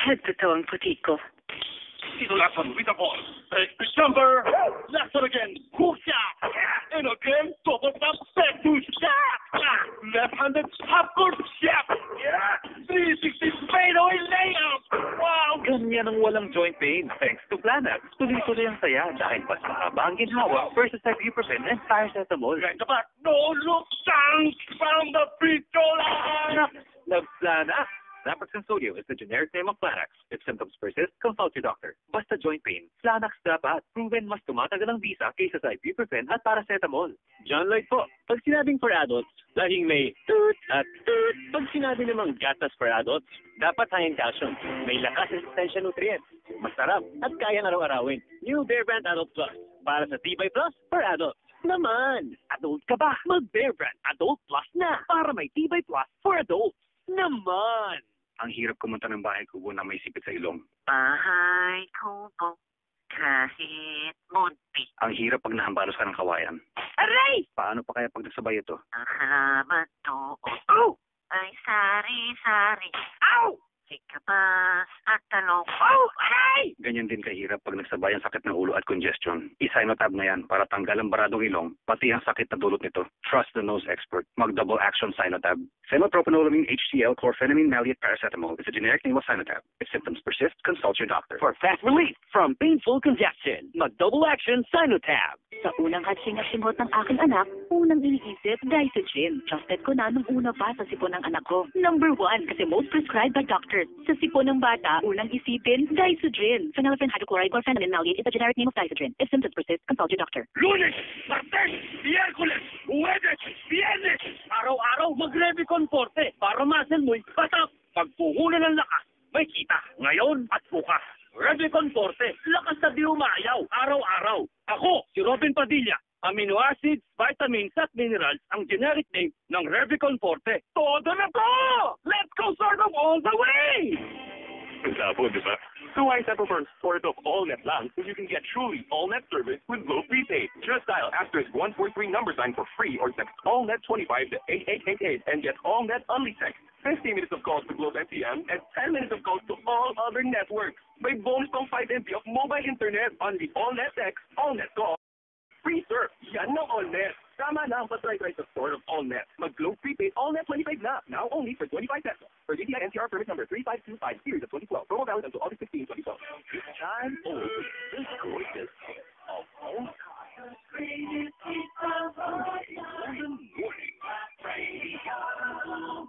Head to toe ang puti ko. Dito last one with the ball. Jumper. Last one again. Hook shot. And again, double tap, back to shot. Left-handed half court shot. 360 fadeaway layup. Wow! Ganyan ang walang joint pain. Thanks to Planax. Tuloy-tuloy ang saya dahil mas mahaba ang ginhawa versus ibuprofen and paracetamol. Right the back. No look dunk from the free throw line. Planax. Naproxen sodium is the generic name of Planax. If symptoms persist, consult your doctor. Basta joint pain, Planax dapat. Proven mas tumatagal ang visa kaysa sa ibuprofen at paracetamol. John Lloyd po. Pag sinabing for adults, laging may toot at toot. Pag sinabi namang gatas for adults, dapat high in calcium. May lakas at essential nutrients. Masarap at kayang araw-arawin. New Bear Brand Adult Plus. Para sa Tibay Plus for adults. Naman, adult ka ba? Mag-Bear Brand Adult Plus na. Para may Tibay Plus for adults. Naman! Ang hirap kumunta ng bahay kubo na may sipit sa ilong. Bahay kubo, kahit munti. Ang hirap pag nahambalos ka ng kawayan. Aray! Paano pa kaya pag nagsabay ito? Ang halaman doon ay sari-sari. Ow! Sikabas at talong. Oh! Aray! Ganyan din kahirap pag nagsabay ang sakit ng ulo at congestion. Isinotab na yan para tanggal ang baradong ilong, pati ang sakit na dulot nito. Trust the nose expert. Mag-double action Sinotab. Phenylpropanolamine HCl chlorphenamine maleate paracetamol is a generic name of Sinotab. If symptoms persist, consult your doctor. For fast relief from painful congestion, mag-double action Sinotab. Sa unang hatching-hatchingot ng aking anak, unang iniisip, Disogen. Trusted ko na nung una pa sa sipon ng anak ko. Number 1, kasi most prescribed by doctors. Sa sipon ng bata, unang isipin, Disogen. Phenylephrine hydrochloride chlorphenamine maleate is a generic name of Disogen. If symptoms persist, consult your doctor. Lunes, Martes, Miyerkules, Huwebes, Biyernes. Araw-araw mag-Revicon Forte para muscle mo'y patap. Pagpuhunan ng lakas, may kita. Ngayon at bukas. Revicon Forte, lakas na di umayaw, araw-araw. Ako, si Robin Padilla. Amino acids, vitamins at minerals ang generic name ng Revicon Forte. Todo na to! Let's go sort of all the way! Labo, di ba? So why settle for sort of all-net lang if you can get truly all-net service with low prepaid? Just dial *143 #sign for free or text all-net 25 to 8888 and get all-net only text. 50 minutes of calls to Globe FTM and 10 minutes of calls to all other networks. May bonus pang 5 MB of mobile internet on the all-net text, all-net call. Free surf, yan ang all-net. Tama na ang patry sa sort of all-net. Mag-Globe prepaid all-net 25 na. Now only for 25 pesos. For GTI NCR permit number 3525 series of 2012. Promo valid until August 15, 2012. It's time old. This gorgeous of all time. Golden morning. Radio.